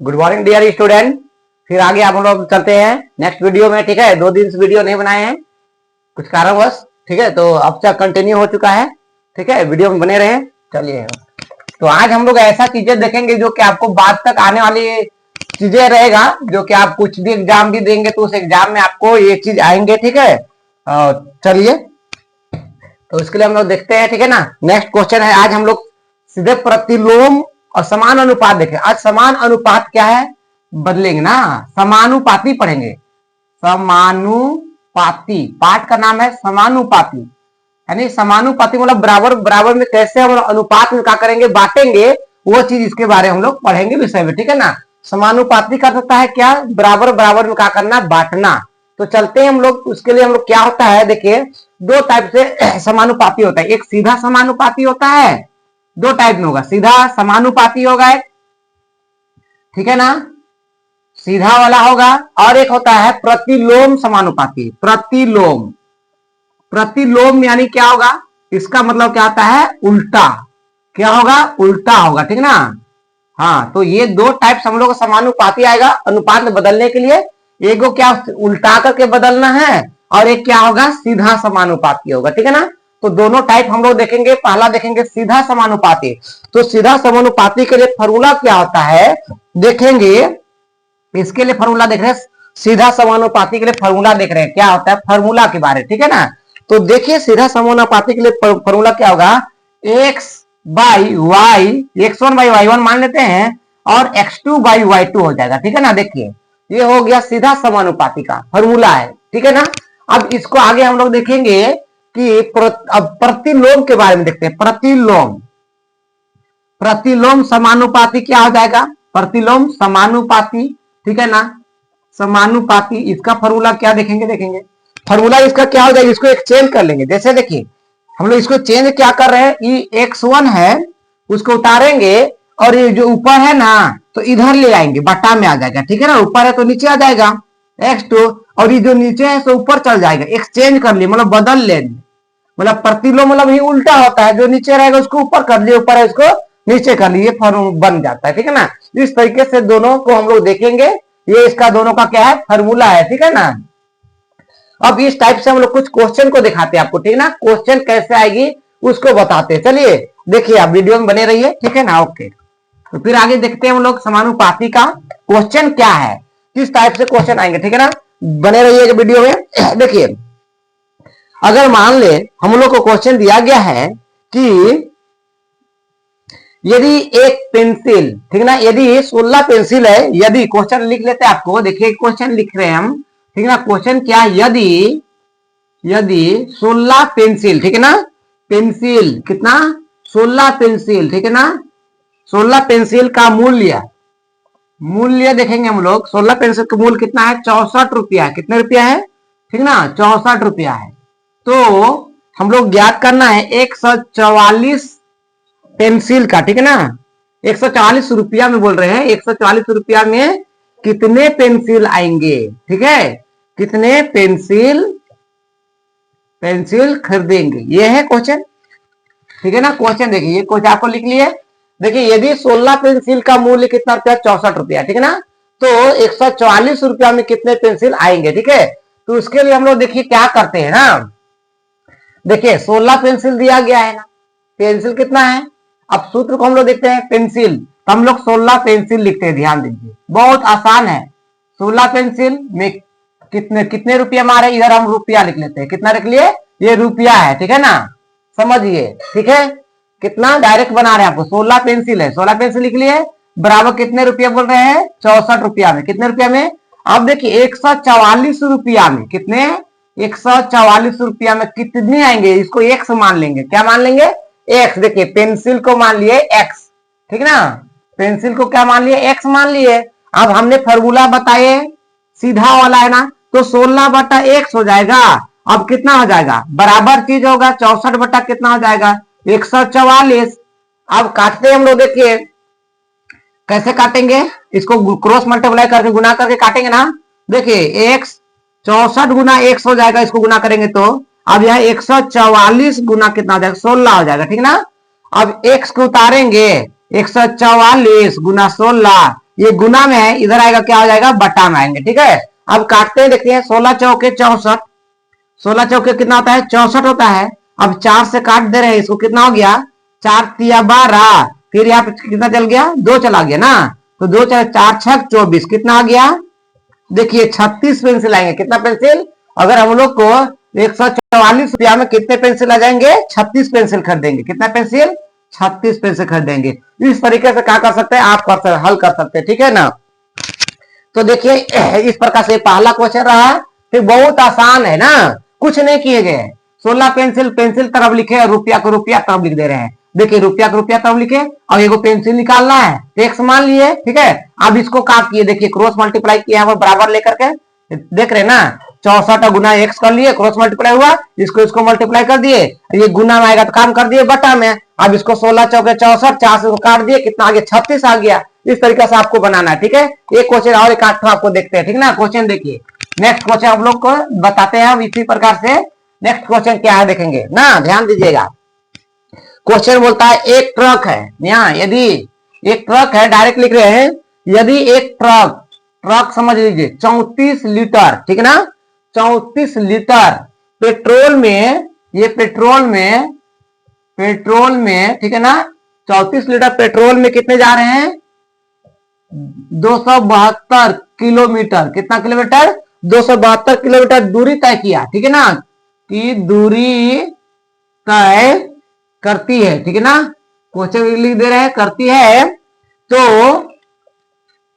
Good morning dear student. फिर आगे आप लोग चलते हैं नेक्स्ट वीडियो में। ठीक है, 2 दिन से वीडियो नहीं बनाए हैं कुछ कारणवश। ठीक है, तो अब तक कंटिन्यू हो चुका है। ठीक है, वीडियो में बने रहे। चलिए, तो आज हम लोग ऐसा चीजें देखेंगे जो कि आपको बाद तक आने वाली चीजें रहेगा, जो कि आप कुछ भी एग्जाम भी देंगे तो उस एग्जाम में आपको ये चीज आएंगे। ठीक है, चलिए तो इसके लिए हम लोग देखते हैं। ठीक है ना, नेक्स्ट क्वेश्चन है आज हम लोग सीधे प्रतिलोम और समान अनुपात देखें। आज समान अनुपात क्या है बदलेंगे ना, समानुपाती पढ़ेंगे। समानुपाती पाठ का नाम है समानुपाती, यानी समानुपाती मतलब बराबर बराबर में कैसे हम अनुपात में क्या करेंगे, बांटेंगे, वो चीज इसके बारे में हम लोग पढ़ेंगे विषय में। ठीक है ना, समानुपाती का होता है क्या, बराबर बराबर में क्या करना, बांटना। तो चलते हैं हम लोग, उसके लिए हम लोग क्या होता है देखिए, 2 टाइप से समानुपाती होता है। एक सीधा समानुपाती होता है, 2 टाइप में होगा, सीधा समानुपाती होगा एक, ठीक है ना, सीधा वाला होगा, और एक होता है प्रतिलोम समानुपाती। प्रतिलोम, प्रतिलोम यानी क्या होगा, इसका मतलब क्या होता है, उल्टा। क्या होगा, उल्टा होगा। ठीक ना, हाँ, तो ये 2 टाइप हम लोग का समानुपाती आएगा अनुपात में बदलने के लिए। एक को क्या उल्टा करके बदलना है, और एक क्या होगा, सीधा समानुपाती होगा। ठीक है ना, तो दोनों टाइप हम लोग देखेंगे। पहला देखेंगे सीधा समानुपाती। तो सीधा समानुपाती के लिए फॉर्मूला क्या होता है देखेंगे, इसके लिए फॉर्मूला देख रहे हैं। सीधा समानुपाती के लिए फॉर्मूला देख रहे हैं, क्या होता है फॉर्मूला के बारे। ठीक है ना, तो देखिए सीधा समानुपाती के लिए फॉर्मूला क्या होगा, x by Y, x1 by y1 मान लेते हैं, और x2 बाई y2 हो जाएगा। ठीक है ना, देखिए ये हो गया सीधा समानुपाती का फॉर्मूला है। ठीक है ना, अब इसको आगे हम लोग देखेंगे कि अब प्रतिलोम के बारे में देखते हैं। प्रतिलोम, प्रतिलोम समानुपाती क्या हो जाएगा, प्रतिलोम समानुपाती। ठीक है ना, समानुपाती, इसका फॉर्मूला क्या देखेंगे, देखेंगे फॉर्मूला इसका क्या हो जाएगा, इसको एक चेंज कर लेंगे। जैसे देखिए हम लोग इसको चेंज क्या कर रहे हैं, ये x1 है उसको उतारेंगे, और ये जो ऊपर है ना तो इधर ले आएंगे, बट्टा में आ जाएगा। ठीक है ना, ऊपर है तो नीचे आ जाएगा x2, और ये जो नीचे है तो ऊपर चल जाएगा। एक्सचेंज कर लिए मतलब बदल लेंगे, मतलब प्रतिलोम मतलब ही उल्टा होता है, जो नीचे रहेगा उसको ऊपर कर लिए, ऊपर है उसको नीचे कर लिए, फॉर्मूला बन जाता है। ठीक है ना, इस तरीके से दोनों को हम लोग देखेंगे। ये इसका दोनों का क्या है, फॉर्मूला है। ठीक है ना, अब इस टाइप से हम लोग कुछ क्वेश्चन को दिखाते हैं आपको। ठीक है ना, क्वेश्चन कैसे आएगी उसको बताते हैं। चलिए देखिए, आप वीडियो में बने रहिए। ठीक है ना, ओके। तो फिर आगे देखते हैं हम लोग समानुपाती का क्वेश्चन क्या है, किस टाइप से क्वेश्चन आएंगे। ठीक है ना, बने रहिए वीडियो में। देखिए, अगर मान ले हम लोग को क्वेश्चन दिया गया है कि यदि एक पेंसिल, ठीक ना, यदि 16 पेंसिल है, यदि क्वेश्चन लिख लेते हैं आपको, देखिए क्वेश्चन लिख रहे हैं हम। ठीक ना, क्वेश्चन क्या है, यदि यदि 16 पेंसिल, ठीक है ना, पेंसिल कितना, 16 पेंसिल, ठीक है ना, 16 पेंसिल का मूल्य, मूल्य देखेंगे हम लोग। 16 पेंसिल का मूल्य कितना है, 64 रुपया। कितने रुपया है, ठीक ना, 64 रुपया है। तो हम लोग ज्ञात करना है 144 पेंसिल का। ठीक है ना, 140 रुपया में बोल रहे हैं, 140 रुपया में कितने पेंसिल आएंगे। ठीक है, कितने पेंसिल पेंसिल खरीदेंगे, ये है क्वेश्चन। ठीक है ना, क्वेश्चन देखिए, ये क्वेश्चन आपको लिख लिए। देखिए, यदि 16 पेंसिल का मूल्य कितना रुपया, 64 रुपया। ठीक है ना, तो 144 रुपया में कितने पेंसिल आएंगे। ठीक है, तो उसके लिए हम लोग देखिए क्या करते हैं ना, देखिए 16 पेंसिल दिया गया है ना, पेंसिल कितना है, अब सूत्र को हम लोग देखते हैं। पेंसिल, तो हम लोग 16 पेंसिल लिखते हैं, ध्यान दीजिए बहुत आसान है। 16 पेंसिल में कितने कितने रुपया मारे, इधर हम रुपया लिख लेते हैं, कितना लिख लिए, ये रुपया है। ठीक है ना, समझिए, ठीक है, कितना डायरेक्ट बना रहे हैं आपको, 16 पेंसिल है, 16 पेंसिल लिख लिए, बराबर कितने रुपया बोल रहे हैं, 64 रुपया में। कितने रुपया में, अब देखिए 144 रुपया में कितने, 144 रुपया में कितने आएंगे, इसको एक्स मान लेंगे। क्या मान लेंगे, एक्स। देखिए पेंसिल को मान लिए एक्स, ठीक ना, पेंसिल को क्या मान लिए, एक्स मान लिए। अब हमने फॉर्मूला बताए, सीधा वाला है ना, तो 16 बटा एक्स हो जाएगा। अब कितना हो जाएगा, बराबर चीज होगा, 64 बटा कितना हो जाएगा, 144। अब काटते हम लोग, देखिए कैसे काटेंगे, इसको क्रॉस मल्टीप्लाई करके गुना करके काटेंगे ना। देखिए एक्स 64 गुना एक्स हो जाएगा, इसको गुना करेंगे तो अब यह 144 गुना कितना हो जाएगा, 16 हो जाएगा। ठीक ना, अब एक्स को उतारेंगे, 144 गुना 16, ये गुना में है, इधर आएगा क्या हो जाएगा, बटा में आएंगे। ठीक है, अब काटते हैं, देखते हैं 16 चौके 64, 16 चौके कितना होता है, 64 होता है। अब 4 से काट दे रहे हैं इसको, कितना हो गया, 4 तिया 12, फिर यहाँ पे कितना चल गया, 2 चला गया ना, तो 2 4 4 6 24, कितना आ गया, देखिए 36 पेंसिल आएंगे। कितना पेंसिल, अगर हम लोग को 144 रुपया में कितने पेंसिल आ जाएंगे, 36 पेंसिल खरीदेंगे। कितना पेंसिल, 36 पेंसिल खरीदेंगे। इस तरीके से क्या कर सकते हैं आप, हल कर सकते हैं। ठीक है ना, तो देखिए इस प्रकार से पहला क्वेश्चन रहा, फिर बहुत आसान है ना, कुछ नहीं किए गए। 16 पेंसिल, पेंसिल तरफ लिखे, रुपया को रुपया तरफ लिख दे रहे हैं। देखिए रुपया को रुपया तरफ लिखे और एगो पेंसिल निकालना है, एक्स मान लिए। ठीक है, अब इसको क्या किए, देखिए क्रॉस मल्टीप्लाई किया है, बराबर लेकर के देख रहे हैं ना, 64 गुना एक्स कर लिए, क्रॉस मल्टीप्लाई हुआ, इसको मल्टीप्लाई कर दिए, ये गुना में आएगा तो काम कर दिए बटा में। अब इसको 16 चौके 64, 4 से काट दिए, कितना आ गया, 36 आ गया। इस तरीके से आपको बनाना है। ठीक है, एक क्वेश्चन और एक आठ आपको देखते हैं। ठीक ना, क्वेश्चन देखिए, नेक्स्ट क्वेश्चन आप लोग को बताते हैं इसी प्रकार से। नेक्स्ट क्वेश्चन क्या है देखेंगे ना, ध्यान दीजिएगा। क्वेश्चन बोलता है एक ट्रक है, यहाँ यदि एक ट्रक है, डायरेक्ट लिख रहे हैं, यदि एक ट्रक, ट्रक समझ लीजिए 34 लीटर, ठीक है ना, 34 लीटर पेट्रोल में, ये पेट्रोल में ठीक है ना, 34 लीटर पेट्रोल में कितने जा रहे हैं, 272 किलोमीटर। कितना किलोमीटर, 272 किलोमीटर दूरी तय किया। ठीक है ना, कि दूरी तय करती है। ठीक है ना, क्वेश्चन लिख दे रहे हैं, करती है, तो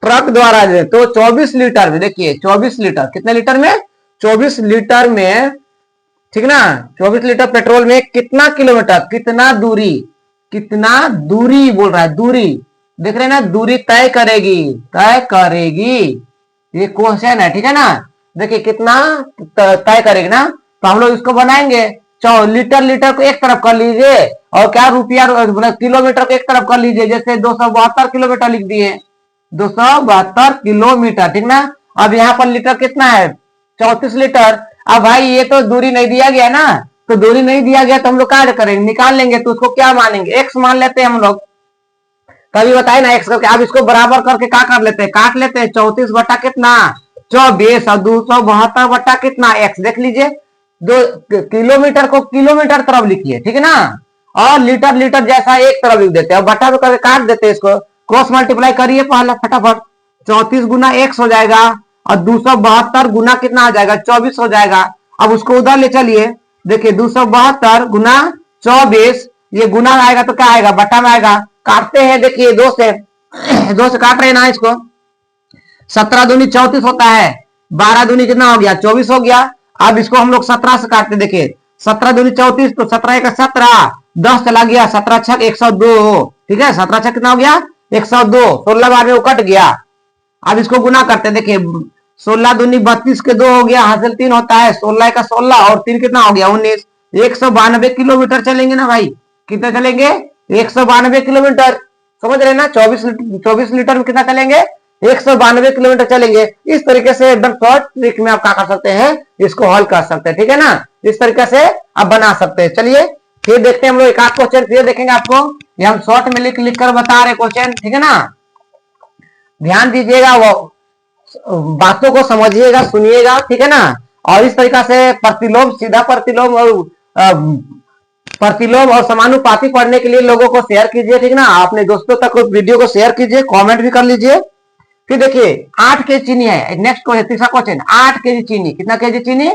ट्रक द्वारा तो 24 लीटर में, देखिए 24 लीटर, कितने लीटर में, 24 लीटर में, ठीक ना, 24 लीटर पेट्रोल में कितना किलोमीटर, कितना दूरी बोल रहा है, दूरी देख रहे हैं ना, दूरी तय करेगी, ये क्वेश्चन है। ठीक है ना, देखिए कितना तय करेगी ना, तो हम लोग इसको बनाएंगे, लीटर को एक तरफ कर लीजिए और क्या रुपया किलोमीटर को एक तरफ कर लीजिए, जैसे 272 किलोमीटर लिख दिए, 272 किलोमीटर। ठीक ना, अब यहाँ पर लीटर कितना है, 34 लीटर। अब भाई ये तो दूरी नहीं दिया गया ना, तो दूरी नहीं दिया गया तो हम लोग क्या करेंगे, निकाल लेंगे, तो उसको क्या मानेंगे, एक्स मान लेते हैं हम लोग, कभी बताए ना एक्स करके। अब इसको बराबर करके क्या कर लेते हैं, काट लेते हैं, 34 बटा कितना 24 और 272 बटा कितना एक्स, देख लीजिए, दो किलोमीटर को किलोमीटर तरफ लिखिए। ठीक है ना, और लीटर जैसा एक तरफ लिख देते हैं, बटा करके काट देते हैं, इसको क्रॉस मल्टीप्लाई करिए पहले फटाफट, 34 गुना एक्स हो जाएगा और 272 गुना कितना आ जाएगा, 24 हो जाएगा। अब उसको उधर ले चलिए, देखिए 272 गुना 24, ये गुना आएगा तो क्या आएगा, बटा में आएगा। काटते हैं, देखिए 2 से काट रहे हैं ना इसको, 17 दूनी 34 होता है, 12 दूनी कितना हो गया, 24 हो गया। अब इसको हम लोग 17 से काटते, देखिए 17 दूनी 34, तो 17 का 17, 10 चला गया, 17 छक 102। ठीक है, 17 छक कितना हो गया, 102, 16 बार में वो कट गया। अब इसको गुना करते, देखिए 16 दूनी 32 के 2 हो गया, हासिल 3 होता है, 16 का 16 और 3 कितना हो गया 19, 192 किलोमीटर चलेंगे ना भाई, कितना चलेंगे, 192 किलोमीटर, समझ रहे ना, 24 लीटर में कितना चलेंगे, 192 किलोमीटर चलेंगे। इस तरीके से एकदम शॉर्ट ट्रिक में आप क्या कर सकते हैं, इसको हल कर सकते हैं। ठीक है ना, इस तरीके से आप बना सकते हैं। चलिए फिर देखते हैं हम लोग एक आध क्वेश्चन फिर देखेंगे, आपको ये हम शॉर्ट में लिख कर बता रहे क्वेश्चन। ठीक है ना, ध्यान दीजिएगा, वो बातों को समझिएगा, सुनिएगा। ठीक है ना, और इस तरीका से प्रतिलोम, सीधा प्रतिलोम और समानुपाती पढ़ने के लिए लोगों को शेयर कीजिए। ठीक ना, अपने दोस्तों तक वीडियो को शेयर कीजिए, कमेंट भी कर लीजिए। फिर देखिए 8 केजी चीनी है, नेक्स्ट क्वेश्चन, तीसरा क्वेश्चन, 8 केजी चीनी, कितना केजी चीनी,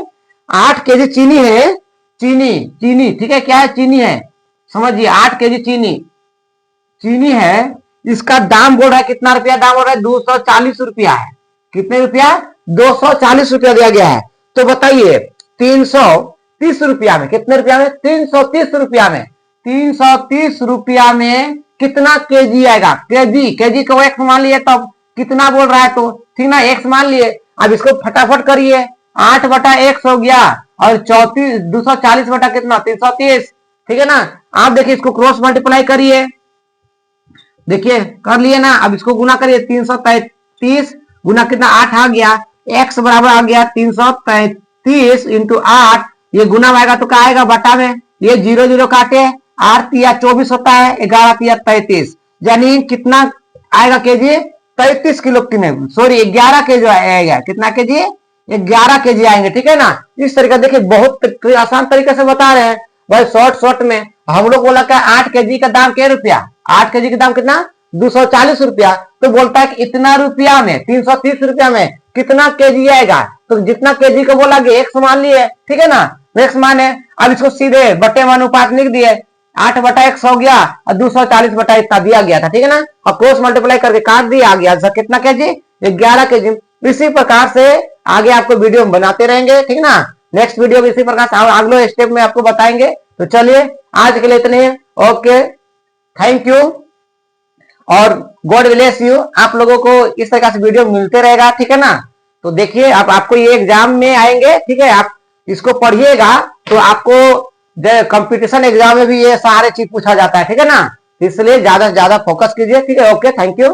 8 केजी चीनी है, चीनी ठीक है, क्या है, चीनी है, समझिए 8 केजी चीनी है, इसका दाम बोल रहा है, कितना रुपया दाम बोल रहा है, 240 रुपया है। कितने रुपया, 240 रुपया दिया गया है। तो बताइए 330 रुपया में, कितने रुपया में, 330 रुपया में, 330 रुपया में कितना केजी आएगा, केजी को एक्स मान लिए, तब कितना बोल रहा है, तो ठीक ना, एक्स मान लिए। अब इसको फटाफट करिए, 8 बटा एक्स हो गया और 240 बटा कितना, 330। ठीक है ना, आप देखिए इसको क्रॉस मल्टीप्लाई करिए, देखिए कर लिए ना। अब इसको गुना करिए, 333 गुना कितना 8 आ गया, एक्स बराबर आ गया 333 इंटू 8, ये गुना आएगा तो क्या आएगा, बटा में, ये 0 0 काटे, 8 तिया 24 होता है, 11 तिया 33, यानी कितना आएगा केजी, 33 किलो की नहीं, सॉरी 11 केजी आएगा। कितना केजी? 11 केजी आएंगे, ठीक है ना। इस तरीके देखिए बहुत आसान तरीके से बता रहे हैं भाई, शॉर्ट शॉर्ट में। हम लोग बोला क्या 8 केजी का दाम क्या रुपया? 8 केजी का दाम कितना? 240 रुपया। तो बोलता है कि इतना रुपया में 330 रुपया में कितना केजी आएगा? तो जितना केजी को बोला कि एक्स मान लिए, ठीक है ना, एक्स मान है। अब इसको सीधे बटे में अनुपात लिख दिए, 8/x हो गया और 240 इतना दिया गया था, ठीक है ना। और क्रॉस मल्टीप्लाई करके काट दिया, आ गया कितना केजी? 11 केजी। इसी प्रकार से आगे आपको वीडियो बनाते रहेंगे, ठीक है ना। नेक्स्ट वीडियो में इसी प्रकार से अगले स्टेप में आपको बताएंगे। तो चलिए आज के लिए इतने, ओके, थैंक यू और गॉड ब्लेस यू। आप लोगों को इस तरह से वीडियो मिलते रहेगा, ठीक है ना। तो देखिए आपको ये एग्जाम में आएंगे, ठीक है, आप इसको पढ़िएगा तो आपको कंपटीशन एग्जाम में भी ये सारे चीज पूछा जाता है, ठीक है ना। इसलिए ज्यादा से ज्यादा फोकस कीजिए, ठीक है। Okay, thank you.